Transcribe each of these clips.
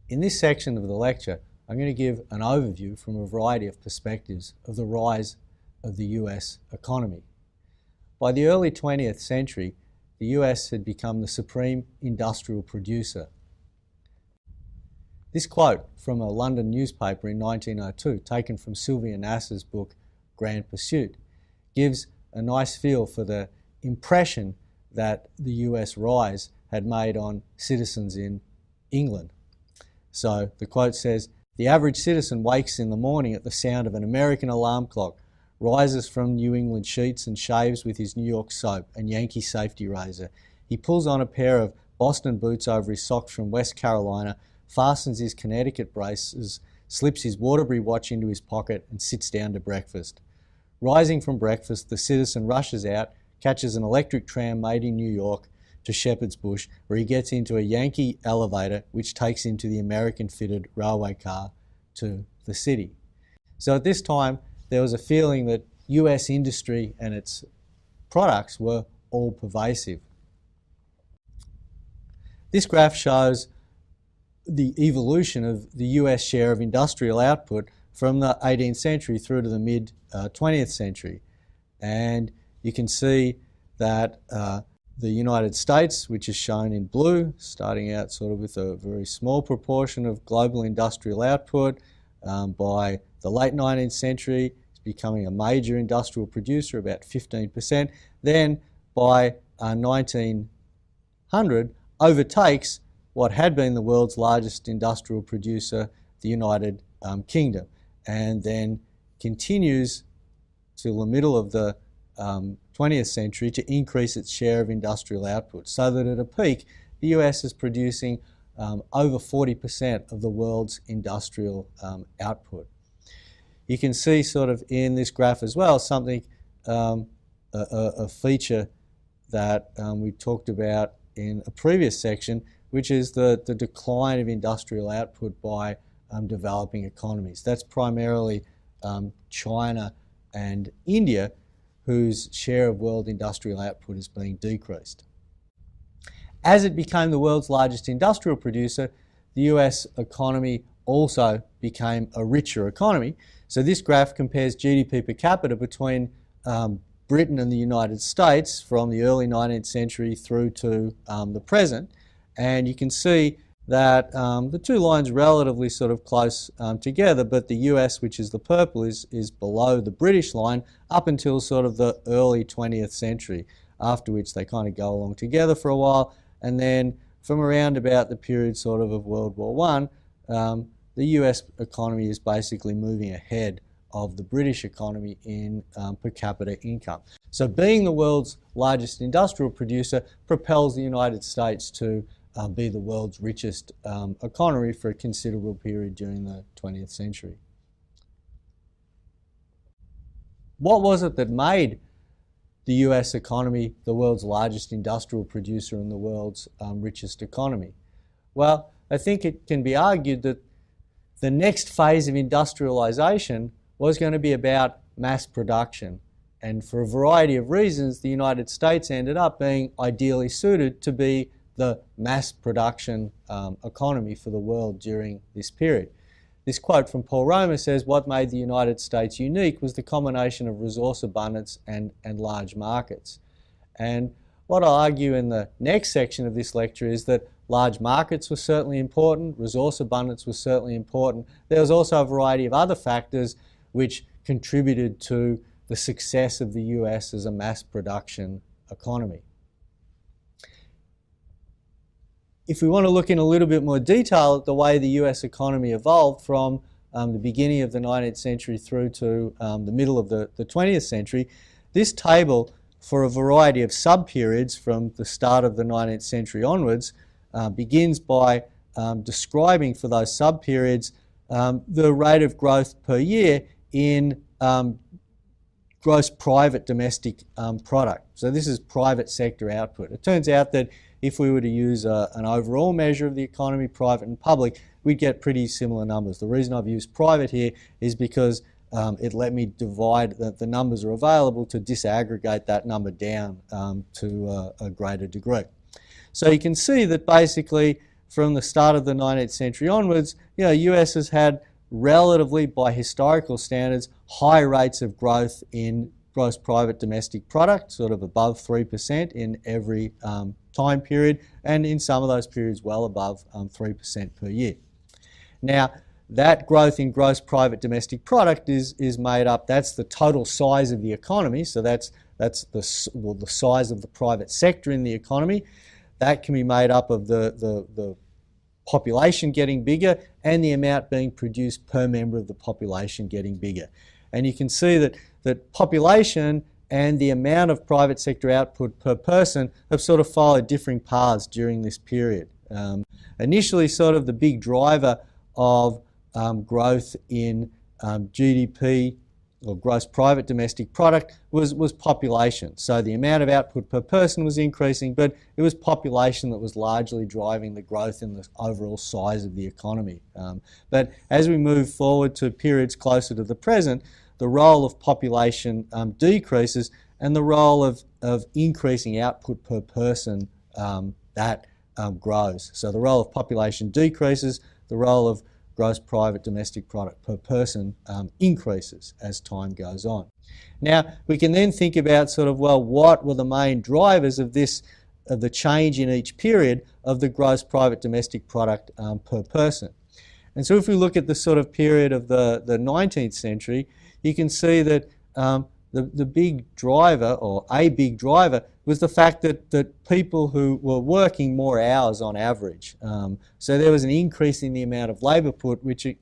In this section of the lecture, I'm going to give an overview from a variety of perspectives of the rise of the US economy. By the early 20th century, the US had become the supreme industrial producer. This quote from a London newspaper in 1902, taken from Sylvia Nasr's book Grand Pursuit, gives a nice feel for the impression that the US rise had made on citizens in England. So the quote says, "The average citizen wakes in the morning at the sound of an American alarm clock, rises from New England sheets and shaves with his New York soap and Yankee safety razor. He pulls on a pair of Boston boots over his socks from West Carolina, fastens his Connecticut braces, slips his Waterbury watch into his pocket and sits down to breakfast. Rising from breakfast, the citizen rushes out, catches an electric tram made in New York to Shepherd's Bush, where he gets into a Yankee elevator which takes him to the American-fitted railway car to the city." So at this time, there was a feeling that US industry and its products were all pervasive. This graph shows the evolution of the US share of industrial output from the 18th century through to the mid-20th century. And you can see that the United States, which is shown in blue, starting out sort of with a very small proportion of global industrial output, by the late 19th century, it's becoming a major industrial producer, about 15%. Then by 1900, overtakes what had been the world's largest industrial producer, the United Kingdom, and then continues till the middle of the 20th century to increase its share of industrial output, so that at a peak, the US is producing over 40% of the world's industrial output. You can see sort of in this graph as well something, a feature that we talked about in a previous section, which is the decline of industrial output by developing economies. That's primarily China and India, whose share of world industrial output is being decreased. As it became the world's largest industrial producer, the US economy also became a richer economy. So this graph compares GDP per capita between Britain and the United States from the early 19th century through to the present. And you can see that the two lines are relatively sort of close together, but the US, which is the purple, is below the British line up until sort of the early 20th century, after which they kind of go along together for a while. And then from around about the period sort of World War I, the US economy is basically moving ahead of the British economy in per capita income. So being the world's largest industrial producer propels the United States to be the world's richest economy for a considerable period during the 20th century. What was it that made the US economy the world's largest industrial producer and the world's richest economy? Well, I think it can be argued that the next phase of industrialization was going to be about mass production. And for a variety of reasons, the United States ended up being ideally suited to be the mass production economy for the world during this period. This quote from Paul Romer says, "What made the United States unique was the combination of resource abundance and large markets." And what I'll argue in the next section of this lecture is that large markets were certainly important, resource abundance was certainly important. There was also a variety of other factors which contributed to the success of the US as a mass production economy. If we want to look in a little bit more detail at the way the US economy evolved from the beginning of the 19th century through to the middle of the 20th century, this table, for a variety of sub-periods from the start of the 19th century onwards, begins by describing for those sub-periods the rate of growth per year in gross private domestic product. So this is private sector output. It turns out that if we were to use an overall measure of the economy, private and public, we'd get pretty similar numbers. The reason I've used private here is because it let me divide, the numbers are available to disaggregate that number down to a greater degree. So you can see that basically from the start of the 19th century onwards, US has had relatively, by historical standards, high rates of growth in gross private domestic product, sort of above 3% in every time period, and in some of those periods well above 3% per year. Now, that growth in gross private domestic product is made up, that's the total size of the economy, so that's the size of the private sector in the economy. That can be made up of the population getting bigger and the amount being produced per member of the population getting bigger. And you can see that population and the amount of private sector output per person have sort of followed differing paths during this period. Initially, sort of the big driver of growth in GDP or gross private domestic product was population. So the amount of output per person was increasing, but it was population that was largely driving the growth in the overall size of the economy. But as we move forward to periods closer to the present, the role of population decreases, and the role of increasing output per person grows. So the role of population decreases, the role of gross private domestic product per person increases as time goes on. Now, we can then think about sort of, well, what were the main drivers of the change in each period of the gross private domestic product per person. And so if we look at the sort of period of the 19th century, you can see that the big driver, or a big driver, was the fact that people who were working more hours on average. So there was an increase in the amount of labour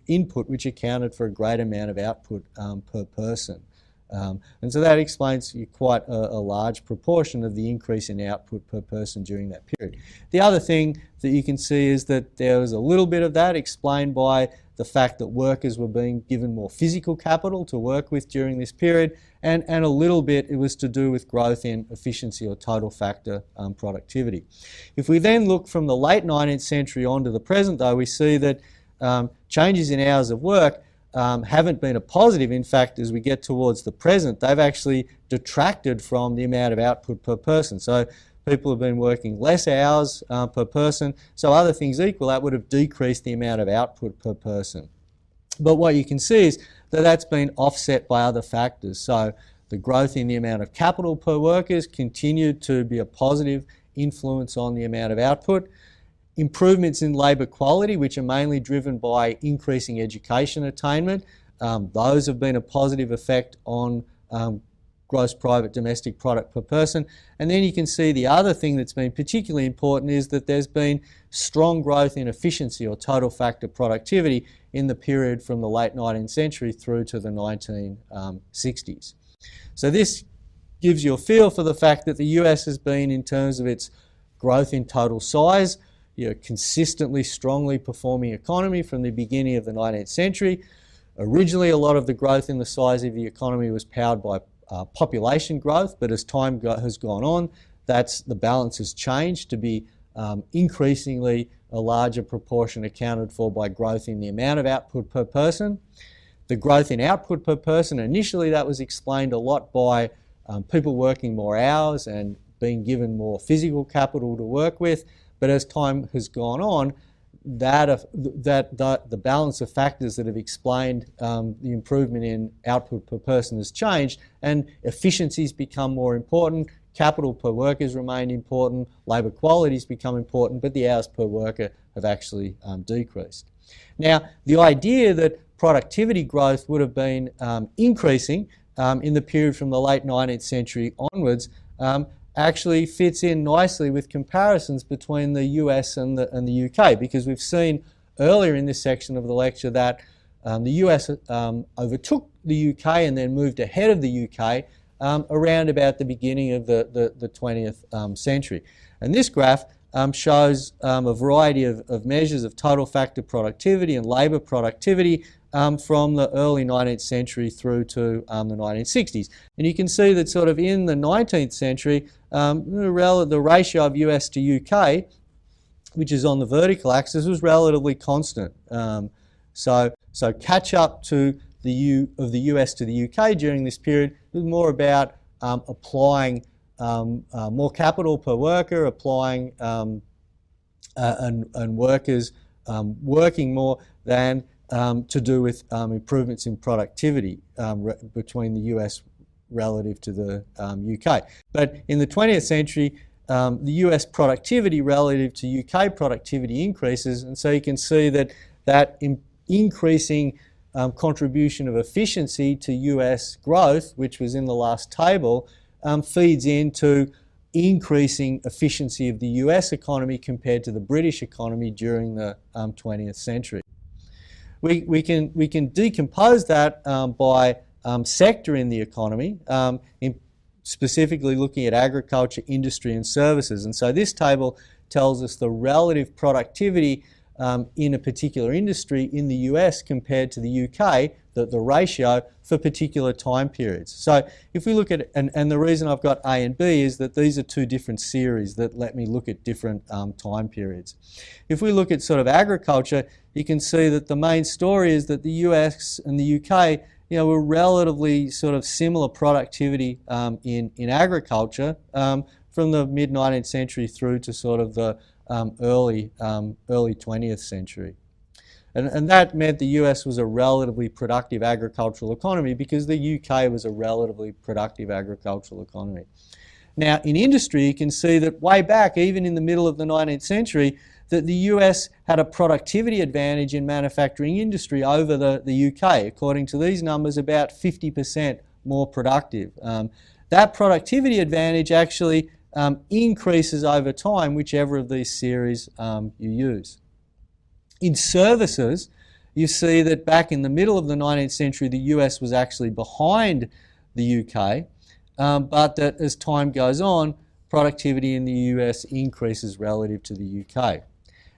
input which accounted for a great amount of output per person. And so that explains quite a large proportion of the increase in output per person during that period. The other thing that you can see is that there was a little bit of that explained by the fact that workers were being given more physical capital to work with during this period, and a little bit it was to do with growth in efficiency or total factor productivity. If we then look from the late 19th century on to the present, though, we see that changes in hours of work haven't been a positive. In fact, as we get towards the present, they've actually detracted from the amount of output per person. So people have been working less hours per person, so other things equal, that would have decreased the amount of output per person. But what you can see is that that's been offset by other factors. So the growth in the amount of capital per workers continued to be a positive influence on the amount of output. Improvements in labour quality, which are mainly driven by increasing education attainment, those have been a positive effect on gross private domestic product per person. And then you can see the other thing that's been particularly important is that there's been strong growth in efficiency or total factor productivity in the period from the late 19th century through to the 1960s. So this gives you a feel for the fact that the US has been, in terms of its growth in total size, consistently strongly performing economy from the beginning of the 19th century. Originally, a lot of the growth in the size of the economy was powered by population growth, but as time has gone on, the balance has changed to be increasingly a larger proportion accounted for by growth in the amount of output per person. The growth in output per person, initially that was explained a lot by people working more hours and being given more physical capital to work with, but as time has gone on, the balance of factors that have explained the improvement in output per person has changed, and efficiencies become more important, capital per worker has remained important, labour quality has become important, but the hours per worker have actually decreased. Now, the idea that productivity growth would have been increasing in the period from the late 19th century onwards actually fits in nicely with comparisons between the US and the UK, because we've seen earlier in this section of the lecture that the US overtook the UK and then moved ahead of the UK around about the beginning of the 20th century. And this graph shows a variety of measures of total factor productivity and labour productivity from the early 19th century through to the 1960s. And you can see that sort of in the 19th century, the ratio of US to UK, which is on the vertical axis, was relatively constant. So catch up to the US to the UK during this period was more about applying more capital per worker, applying and workers working more than to do with improvements in productivity between the US relative to the UK. But in the 20th century, the US productivity relative to UK productivity increases, and so you can see that increasing contribution of efficiency to US growth, which was in the last table, feeds into increasing efficiency of the US economy compared to the British economy during the 20th century. We can decompose that by sector in the economy, specifically looking at agriculture, industry and services. And so this table tells us the relative productivity in a particular industry in the US compared to the UK, the ratio for particular time periods. So if we look at, and the reason I've got A and B is that these are two different series that let me look at different time periods. If we look at sort of agriculture, you can see that the main story is that the US and the UK, were relatively sort of similar productivity in agriculture from the mid-19th century through to sort of the early 20th century. And that meant the US was a relatively productive agricultural economy because the UK was a relatively productive agricultural economy. Now, in industry, you can see that way back, even in the middle of the 19th century, that the US had a productivity advantage in manufacturing industry over the UK. According to these numbers, about 50% more productive. That productivity advantage actually increases over time, whichever of these series you use. In services, you see that back in the middle of the 19th century, the US was actually behind the UK, but that as time goes on, productivity in the US increases relative to the UK.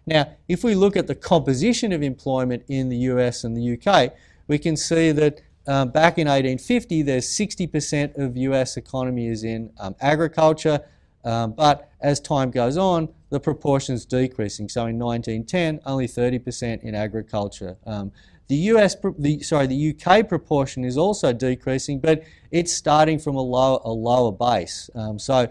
Now, if we look at the composition of employment in the US and the UK, we can see that back in 1850, there's 60% of US economy is in agriculture, but as time goes on, the proportion is decreasing. So in 1910, only 30% in agriculture. The UK proportion is also decreasing, but it's starting from a lower base. So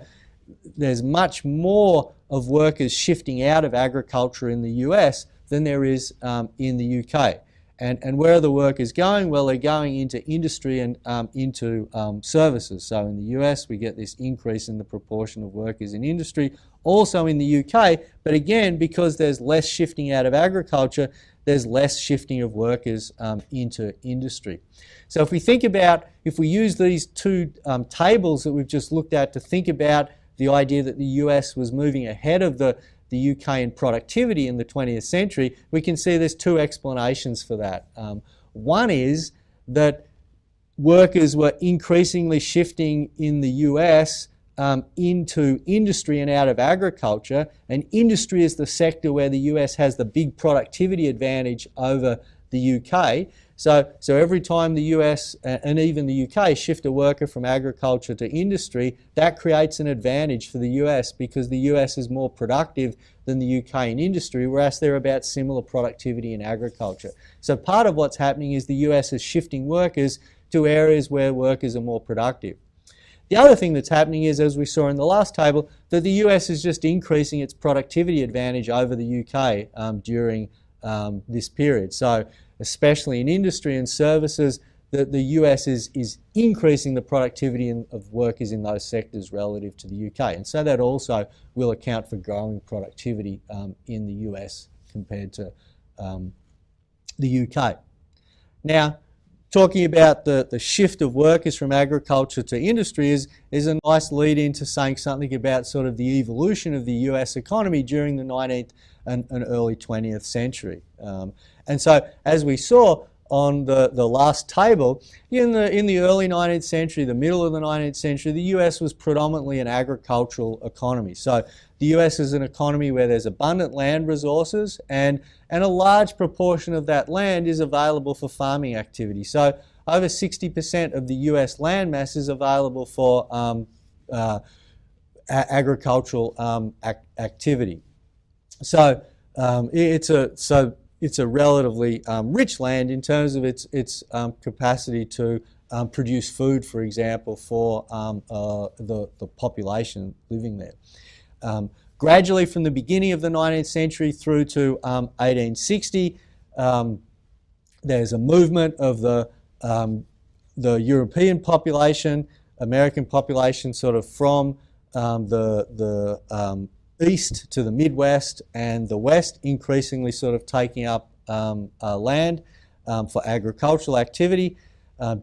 there's much more of workers shifting out of agriculture in the US than there is in the UK. And where are the workers going? Well, they're going into industry and into services. So in the US, we get this increase in the proportion of workers in industry. Also in the UK, but again, because there's less shifting out of agriculture, there's less shifting of workers into industry. So if we use these two tables that we've just looked at to think about the idea that the US was moving ahead of the UK in productivity in the 20th century, we can see there's two explanations for that. One is that workers were increasingly shifting in the US into industry and out of agriculture, and industry is the sector where the US has the big productivity advantage over the UK. So every time the US and even the UK shift a worker from agriculture to industry, that creates an advantage for the US because the US is more productive than the UK in industry, whereas they're about similar productivity in agriculture. So part of what's happening is the US is shifting workers to areas where workers are more productive. The other thing that's happening is, as we saw in the last table, that the US is just increasing its productivity advantage over the UK during this period. So especially in industry and services, the US is increasing the productivity of workers in those sectors relative to the UK. And so that also will account for growing productivity in the US compared to the UK. Now, talking about the shift of workers from agriculture to industry is a nice lead into saying something about sort of the evolution of the US economy during the 19th and early 20th century. And so, as we saw on the last table, in the early 19th century, the middle of the 19th century, the US was predominantly an agricultural economy. So the US is an economy where there's abundant land resources and a large proportion of that land is available for farming activity. So over 60% of the US land mass is available for agricultural activity. So it's a relatively rich land in terms of its capacity to produce food, for example, for the population living there. gradually from the beginning of the 19th century through to 1860, there's a movement of the European population, American population, sort of from the east to the Midwest and the West, increasingly sort of taking up land for agricultural activity.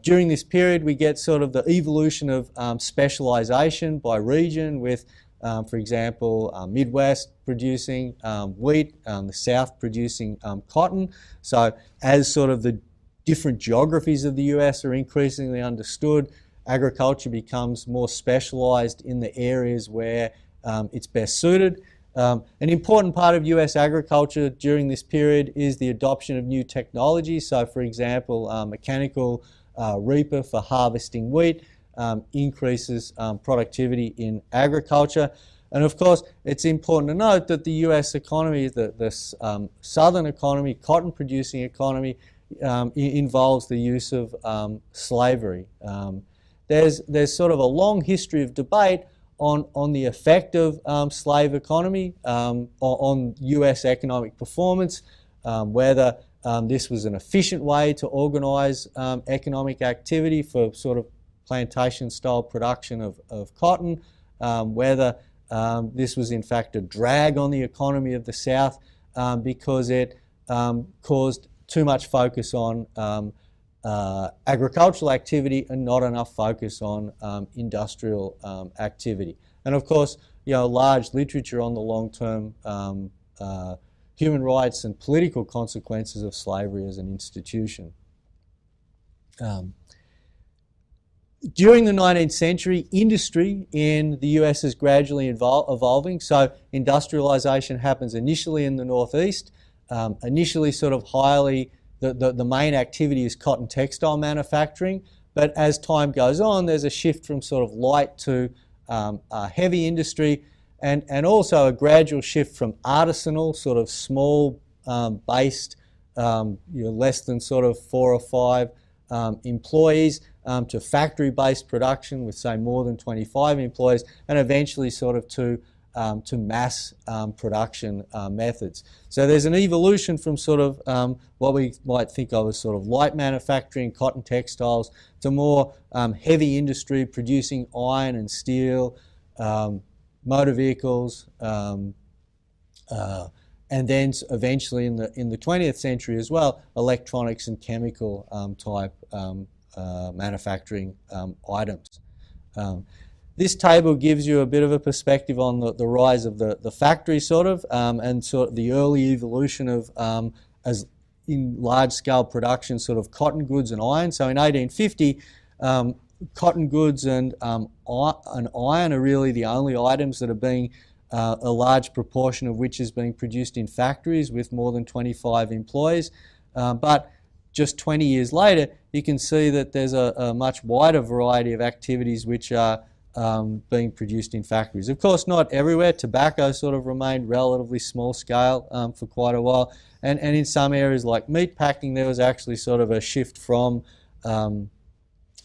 During this period, we get sort of the evolution of specialisation by region with, for example, Midwest producing wheat, the South producing cotton. So as sort of the different geographies of the US are increasingly understood, agriculture becomes more specialised in the areas where it's best suited. An important part of US agriculture during this period is the adoption of new technology. So for example, mechanical reaper for harvesting wheat increases productivity in agriculture. And of course, it's important to note that the US economy, the southern economy, cotton producing economy, involves the use of slavery. There's sort of a long history of debate on the effect of slave economy on US economic performance, whether this was an efficient way to organise economic activity for sort of plantation style production of cotton, whether this was in fact a drag on the economy of the South because it caused too much focus on agricultural activity and not enough focus on industrial activity. And of course, large literature on the long-term human rights and political consequences of slavery as an institution. During the 19th century, industry in the US is gradually evolving. So industrialisation happens initially in the northeast, initially sort of highly, the main activity is cotton textile manufacturing, but as time goes on, there's a shift from sort of light to heavy industry, and also a gradual shift from artisanal, sort of small based, less than sort of 4 or 5 employees, to factory-based production with, say, more than 25 employees, and eventually sort of to mass production methods. So there's an evolution from sort of what we might think of as sort of light manufacturing, cotton textiles, to more heavy industry producing iron and steel, motor vehicles, and then eventually in the 20th century as well, electronics and chemical type manufacturing items. This table gives you a bit of a perspective on the rise of the factory sort of, and sort of the early evolution of, as in large-scale production, sort of cotton goods and iron. So in 1850, cotton goods and iron are really the only items that are being, a large proportion of which is being produced in factories with more than 25 employees. But just 20 years later, you can see that there's a much wider variety of activities which are being produced in factories. Of course, not everywhere. Tobacco sort of remained relatively small scale for quite a while. And in some areas like meat packing, there was actually sort of a shift from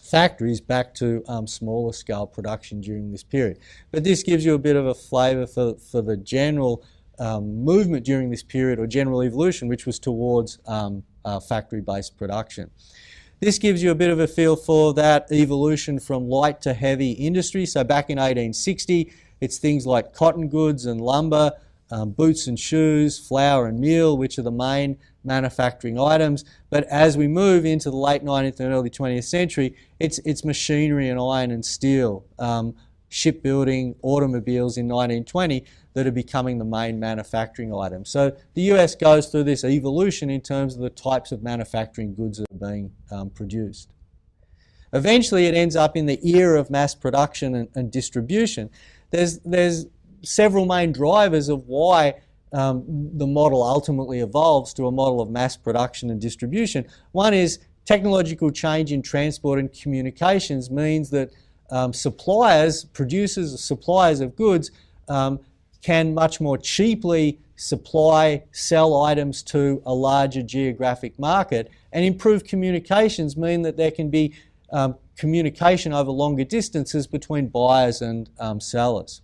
factories back to smaller scale production during this period. But this gives you a bit of a flavour for the general movement during this period, or general evolution, which was towards factory-based production. This gives you a bit of a feel for that evolution from light to heavy industry. So back in 1860, it's things like cotton goods and lumber, boots and shoes, flour and meal, which are the main manufacturing items. But as we move into the late 19th and early 20th century, it's machinery and iron and steel, shipbuilding, automobiles in 1920 that are becoming the main manufacturing items. So the US goes through this evolution in terms of the types of manufacturing goods that are being produced. Eventually it ends up in the era of mass production and distribution. There's several main drivers of why the model ultimately evolves to a model of mass production and distribution. One is technological change in transport and communications means that suppliers of goods can much more cheaply sell items to a larger geographic market, and improved communications mean that there can be communication over longer distances between buyers and sellers.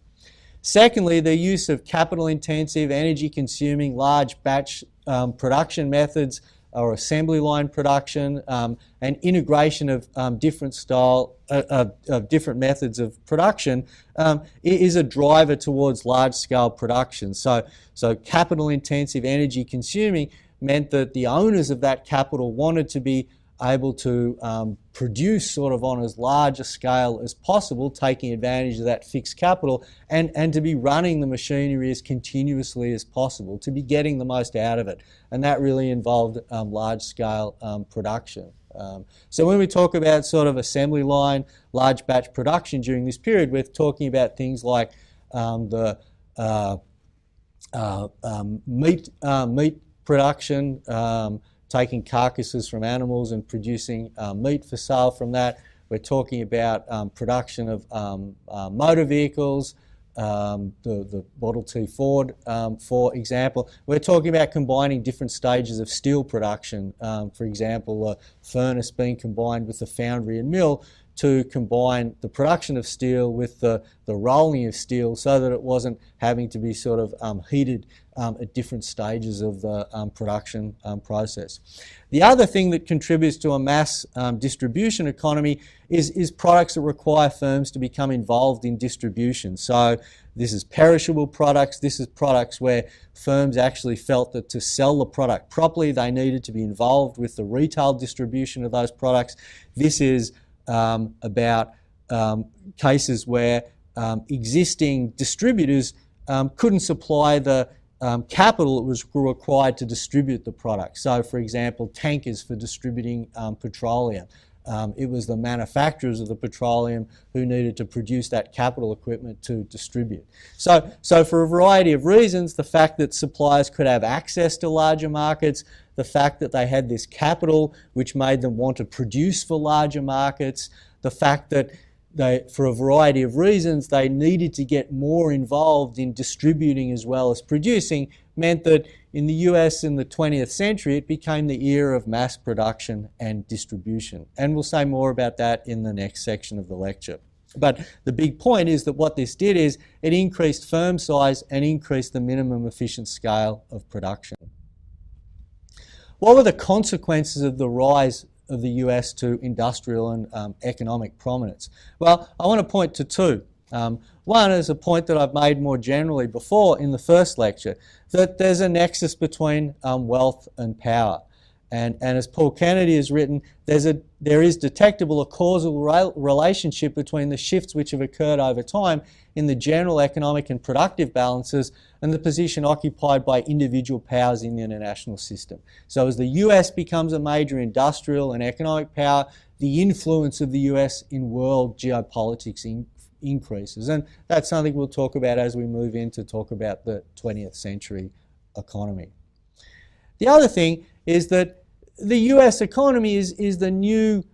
Secondly, the use of capital-intensive, energy-consuming, large batch production methods or assembly line production, and integration of different different methods of production is a driver towards large-scale production. So capital-intensive, energy-consuming meant that the owners of that capital wanted to be able to produce sort of on as large a scale as possible, taking advantage of that fixed capital, and to be running the machinery as continuously as possible, to be getting the most out of it. And that really involved large-scale production. So when we talk about sort of assembly line, large batch production during this period, we're talking about things like the meat production, taking carcasses from animals and producing meat for sale from that. We're talking about production of motor vehicles, the Model T Ford, for example. We're talking about combining different stages of steel production. For example, a furnace being combined with the foundry and mill to combine the production of steel with the rolling of steel so that it wasn't having to be sort of heated at different stages of the production process. The other thing that contributes to a mass distribution economy is products that require firms to become involved in distribution. So this is perishable products. This is products where firms actually felt that to sell the product properly, they needed to be involved with the retail distribution of those products. This is about cases where existing distributors couldn't supply the capital that was required to distribute the product. So, for example, tankers for distributing petroleum. It was the manufacturers of the petroleum who needed to produce that capital equipment to distribute. So for a variety of reasons, the fact that suppliers could have access to larger markets, the fact that they had this capital which made them want to produce for larger markets, the fact that for a variety of reasons, they needed to get more involved in distributing as well as producing, meant that in the US in the 20th century, it became the era of mass production and distribution. And we'll say more about that in the next section of the lecture. But the big point is that what this did is it increased firm size and increased the minimum efficient scale of production. What were the consequences of the rise of the US to industrial and economic prominence? Well, I want to point to two. One is a point that I've made more generally before in the first lecture, that there's a nexus between wealth and power. And as Paul Kennedy has written, there is detectable a causal relationship between the shifts which have occurred over time in the general economic and productive balances and the position occupied by individual powers in the international system. So as the US becomes a major industrial and economic power, the influence of the US in world geopolitics increases. And that's something we'll talk about as we move in to talk about the 20th century economy. The other thing is that the US economy is the new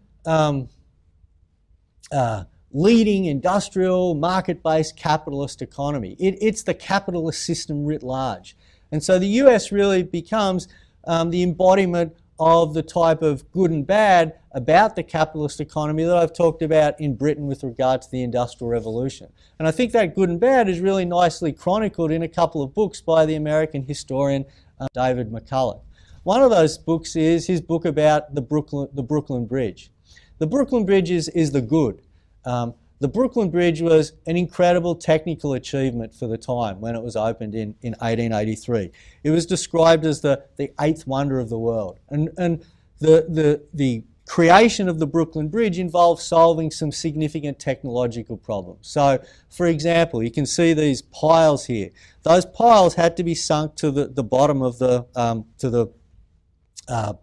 leading industrial, market-based capitalist economy. It's the capitalist system writ large. And so the US really becomes the embodiment of the type of good and bad about the capitalist economy that I've talked about in Britain with regard to the Industrial Revolution. And I think that good and bad is really nicely chronicled in a couple of books by the American historian David McCullough. One of those books is his book about the Brooklyn Bridge. The Brooklyn Bridge is the good. The Brooklyn Bridge was an incredible technical achievement for the time when it was opened in 1883. It was described as the eighth wonder of the world. And the creation of the Brooklyn Bridge involved solving some significant technological problems. So, for example, you can see these piles here. Those piles had to be sunk to the bottom of the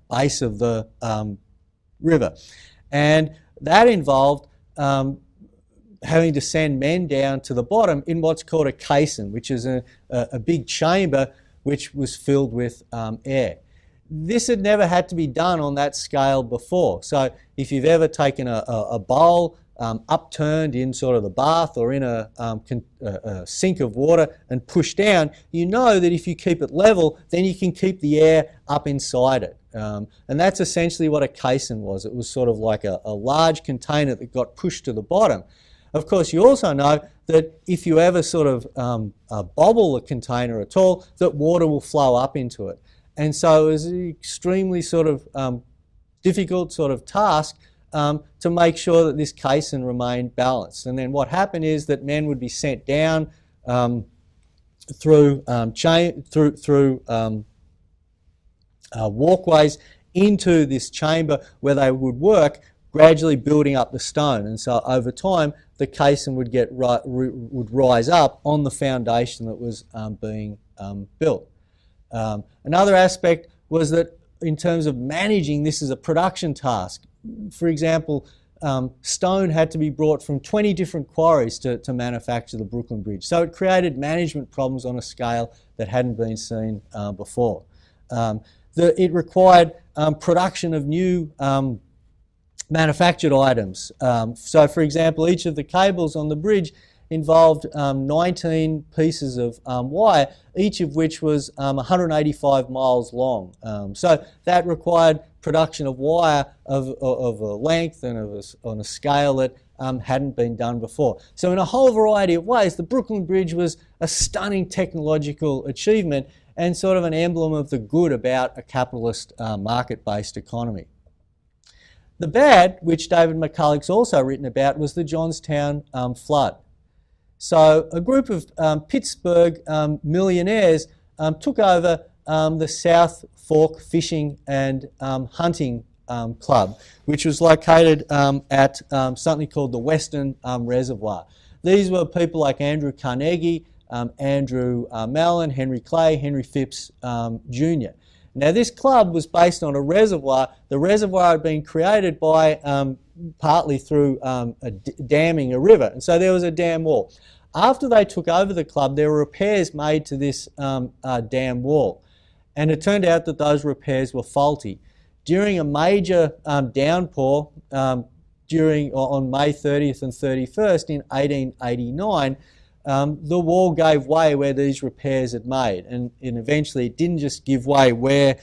base of the river, and that involved having to send men down to the bottom in what's called a caisson, which is a big chamber which was filled with air. This had never had to be done on that scale before. So if you've ever taken a bowl upturned in sort of the bath or in a sink of water and pushed down, you know that if you keep it level, then you can keep the air up inside it. And that's essentially what a caisson was. It was sort of like a large container that got pushed to the bottom. Of course, you also know that if you ever sort of bobble a container at all, that water will flow up into it. And so it was an extremely sort of difficult sort of task to make sure that this caisson remained balanced. And then what happened is that men would be sent down through walkways into this chamber where they would work, gradually building up the stone. And so over time, the caisson would rise up on the foundation that was being built. Another aspect was that in terms of managing this as a production task, for example, stone had to be brought from 20 different quarries to manufacture the Brooklyn Bridge. So it created management problems on a scale that hadn't been seen before. It required production of new manufactured items. So for example, each of the cables on the bridge involved 19 pieces of wire, each of which was 185 miles long. So that required production of wire of a length and on a scale that hadn't been done before. So in a whole variety of ways, the Brooklyn Bridge was a stunning technological achievement and sort of an emblem of the good about a capitalist market-based economy. The bad, which David McCulloch's also written about, was the Johnstown flood. So a group of Pittsburgh millionaires took over the South Fork Fishing and Hunting Club, which was located at something called the Western Reservoir. These were people like Andrew Carnegie, Andrew Mellon, Henry Clay, Henry Phipps Jr. Now this club was based on a reservoir. The reservoir had been created by partly through damming a river, and so there was a dam wall. After they took over the club, there were repairs made to this dam wall, and it turned out that those repairs were faulty. During a major downpour on May 30th and 31st in 1889, the wall gave way where these repairs had made, and eventually it didn't just give way where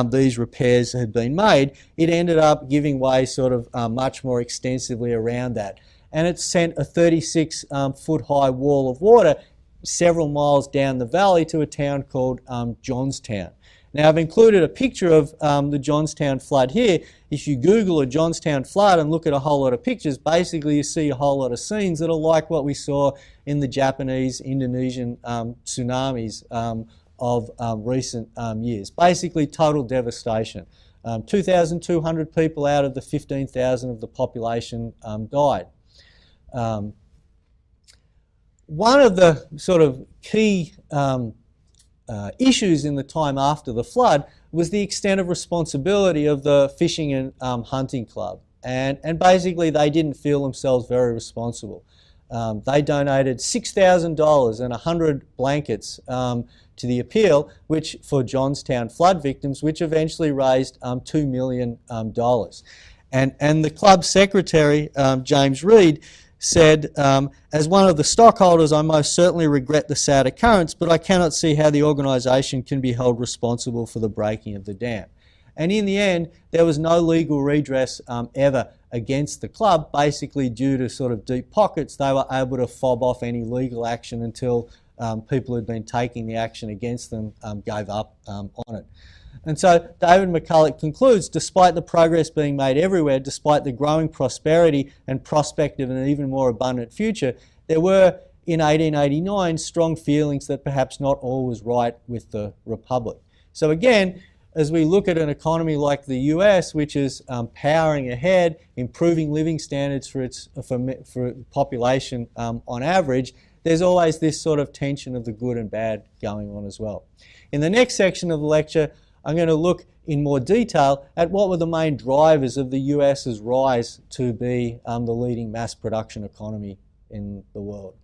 these repairs had been made, it ended up giving way sort of much more extensively around that. And it sent a 36-foot high wall of water several miles down the valley to a town called Johnstown. Now I've included a picture of the Johnstown flood here. If you Google a Johnstown flood and look at a whole lot of pictures, basically you see a whole lot of scenes that are like what we saw in the Japanese, Indonesian tsunamis of recent years. Basically total devastation. 2,200 people out of the 15,000 of the population died. One of the sort of key issues in the time after the flood was the extent of responsibility of the Fishing and Hunting Club. And basically they didn't feel themselves very responsible. They donated $6,000 and 100 blankets to the appeal, which for Johnstown flood victims, which eventually raised $2 million. And the club secretary, James Reed, said, as one of the stockholders, I most certainly regret the sad occurrence, but I cannot see how the organisation can be held responsible for the breaking of the dam. And in the end, there was no legal redress ever against the club. Basically, due to sort of deep pockets, they were able to fob off any legal action until people who'd been taking the action against them gave up on it. And so David McCulloch concludes, despite the progress being made everywhere, despite the growing prosperity and prospect of an even more abundant future, there were, in 1889, strong feelings that perhaps not all was right with the Republic. So again, as we look at an economy like the US, which is powering ahead, improving living standards for its population on average, there's always this sort of tension of the good and bad going on as well. In the next section of the lecture, I'm going to look in more detail at what were the main drivers of the US's rise to be the leading mass production economy in the world.